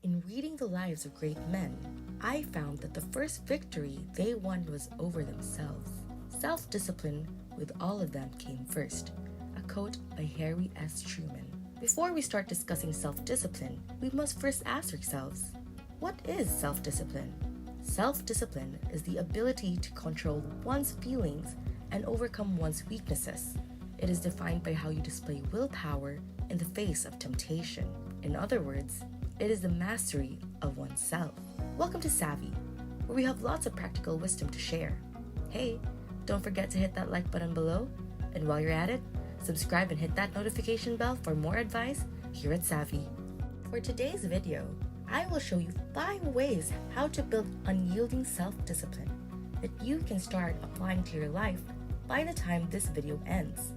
In reading the lives of great men, I found that the first victory they won was over themselves. Self-discipline with all of them came first. A quote by Harry S. Truman. Before we start discussing self-discipline, we must first ask ourselves, what is self-discipline? Self-discipline is the ability to control one's feelings and overcome one's weaknesses. It is defined by how you display willpower in the face of temptation. In other words, it is the mastery of oneself. Welcome to Savvy, where we have lots of practical wisdom to share. Hey, don't forget to hit that like button below, and while you're at it, subscribe and hit that notification bell for more advice here at Savvy. For today's video, I will show you 5 ways how to build unyielding self-discipline that you can start applying to your life by the time this video ends.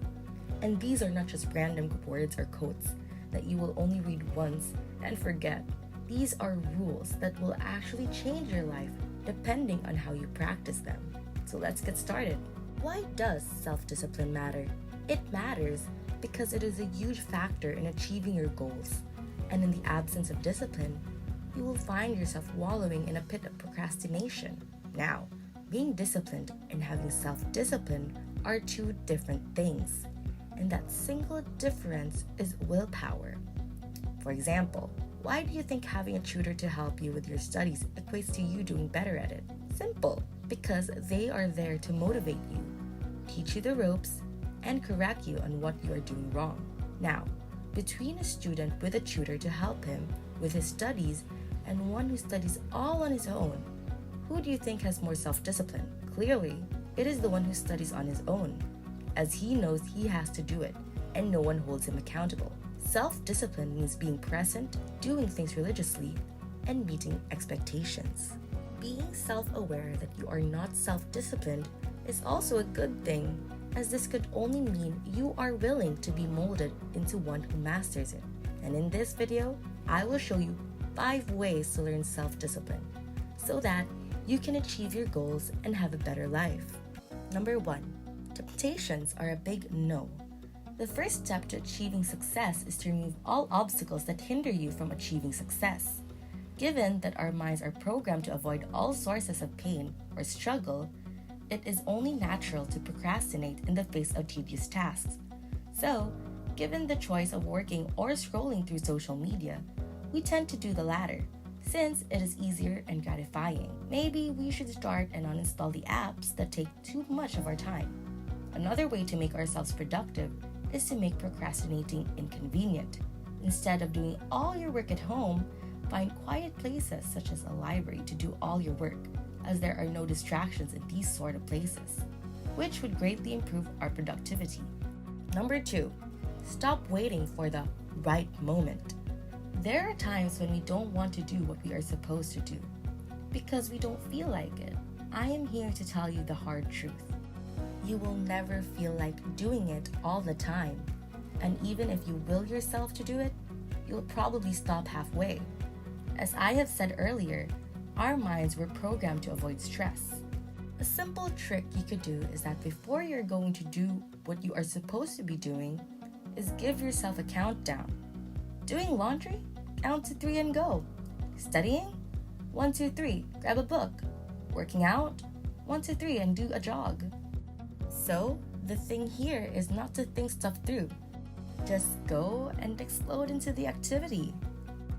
And these are not just random words or quotes that you will only read once and forget. These are rules that will actually change your life depending on how you practice them. So let's get started. Why does self-discipline matter? It matters because it is a huge factor in achieving your goals. And in the absence of discipline, you will find yourself wallowing in a pit of procrastination. Now, being disciplined and having self-discipline are 2 different things. And that single difference is willpower. For example, why do you think having a tutor to help you with your studies equates to you doing better at it? Simple, because they are there to motivate you, teach you the ropes, and correct you on what you are doing wrong. Now, between a student with a tutor to help him with his studies and one who studies all on his own, who do you think has more self-discipline? Clearly, it is the one who studies on his own, as he knows he has to do it, and no one holds him accountable. Self-discipline means being present, doing things religiously, and meeting expectations. Being self-aware that you are not self-disciplined is also a good thing, as this could only mean you are willing to be molded into one who masters it. And in this video, I will show you 5 ways to learn self-discipline so that you can achieve your goals and have a better life. Number 1. Temptations are a big no. The first step to achieving success is to remove all obstacles that hinder you from achieving success. Given that our minds are programmed to avoid all sources of pain or struggle, it is only natural to procrastinate in the face of tedious tasks. So, given the choice of working or scrolling through social media, we tend to do the latter, since it is easier and gratifying. Maybe we should start and uninstall the apps that take too much of our time. Another way to make ourselves productive is to make procrastinating inconvenient. Instead of doing all your work at home, find quiet places such as a library to do all your work, as there are no distractions in these sort of places, which would greatly improve our productivity. Number 2, stop waiting for the right moment. There are times when we don't want to do what we are supposed to do because we don't feel like it. I am here to tell you the hard truth. You will never feel like doing it all the time, and even if you will yourself to do it, you'll probably stop halfway. As I have said earlier, our minds were programmed to avoid stress. A simple trick you could do is that before you're going to do what you are supposed to be doing, is give yourself a countdown. Doing laundry? Count to 3 and go. Studying? 1, 2, 3, grab a book. Working out? 1, 2, 3, and do a jog. So, the thing here is not to think stuff through. Just go and explode into the activity.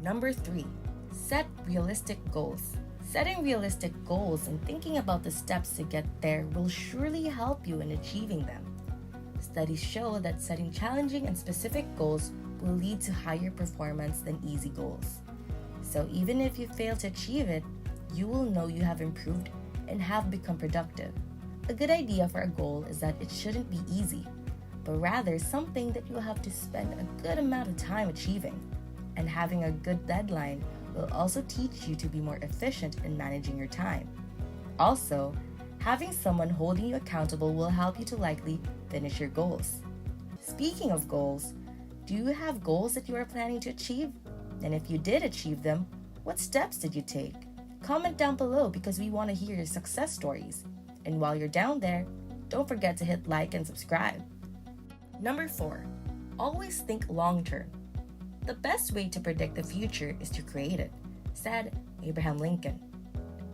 Number 3, set realistic goals. Setting realistic goals and thinking about the steps to get there will surely help you in achieving them. Studies show that setting challenging and specific goals will lead to higher performance than easy goals. So even if you fail to achieve it, you will know you have improved and have become productive. A good idea for a goal is that it shouldn't be easy, but rather something that you will have to spend a good amount of time achieving. And having a good deadline will also teach you to be more efficient in managing your time. Also, having someone holding you accountable will help you to likely finish your goals. Speaking of goals, do you have goals that you are planning to achieve? And if you did achieve them, what steps did you take? Comment down below because we want to hear your success stories. And while you're down there, don't forget to hit like and subscribe. Number 4, always think long term. The best way to predict the future is to create it. said Abraham Lincoln.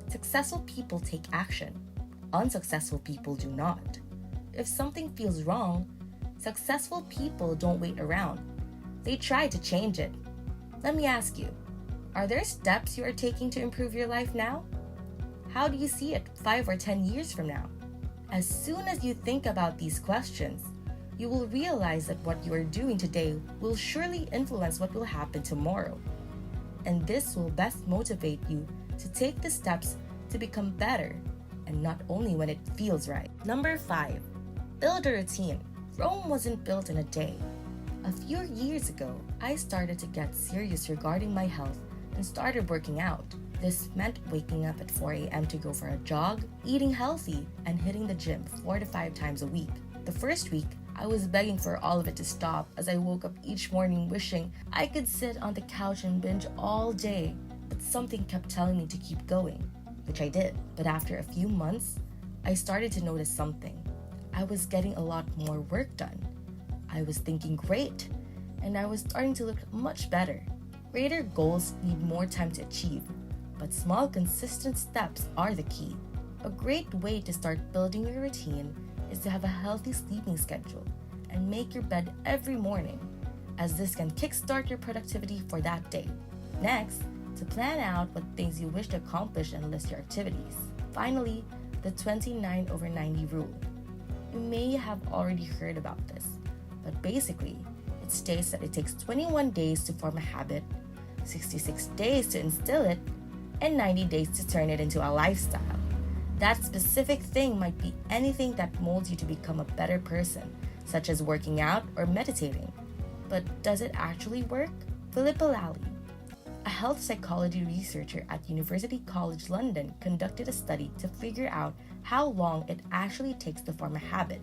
Successful people take action. Unsuccessful people do not. If something feels wrong, successful people don't wait around. They try to change it. Let me ask you, are there steps you are taking to improve your life now? How do you see it 5 or 10 years from now? As soon as you think about these questions, you will realize that what you are doing today will surely influence what will happen tomorrow. And this will best motivate you to take the steps to become better, and not only when it feels right. Number 5, build a routine. Rome wasn't built in a day. A few years ago, I started to get serious regarding my health and started working out. This meant waking up at 4 a.m. to go for a jog, eating healthy, and hitting the gym 4 to 5 times a week. The first week, I was begging for all of it to stop as I woke up each morning wishing I could sit on the couch and binge all day, but something kept telling me to keep going, which I did. But after a few months, I started to notice something. I was getting a lot more work done. I was thinking great, and I was starting to look much better. Greater goals need more time to achieve, but small, consistent steps are the key. A great way to start building your routine is to have a healthy sleeping schedule and make your bed every morning, as this can kickstart your productivity for that day. Next, to plan out what things you wish to accomplish and list your activities. Finally, the 29/90 rule. You may have already heard about this, but basically, it states that it takes 21 days to form a habit, 66 days to instill it, and 90 days to turn it into a lifestyle. That specific thing might be anything that molds you to become a better person, such as working out or meditating. But does it actually work? Philippa Lally, a health psychology researcher at University College London, conducted a study to figure out how long it actually takes to form a habit.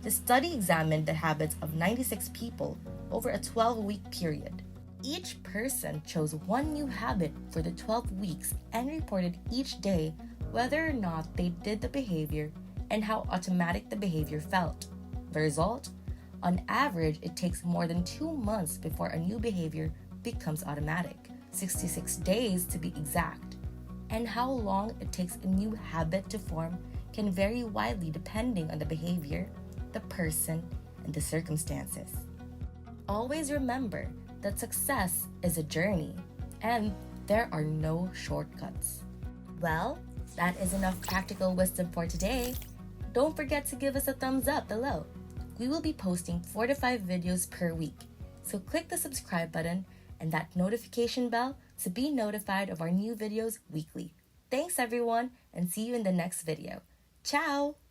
The study examined the habits of 96 people over a 12-week period. Each person chose one new habit for the 12 weeks and reported each day whether or not they did the behavior and how automatic the behavior felt. The result? On average, it takes more than 2 months before a new behavior becomes automatic, 66 days to be exact. And how long it takes a new habit to form can vary widely depending on the behavior, the person, and the circumstances. Always remember that success is a journey, and there are no shortcuts. Well, that is enough practical wisdom for today. Don't forget to give us a thumbs up below. We will be posting 4 to 5 videos per week, so click the subscribe button and that notification bell to be notified of our new videos weekly. Thanks everyone, and see you in the next video. Ciao!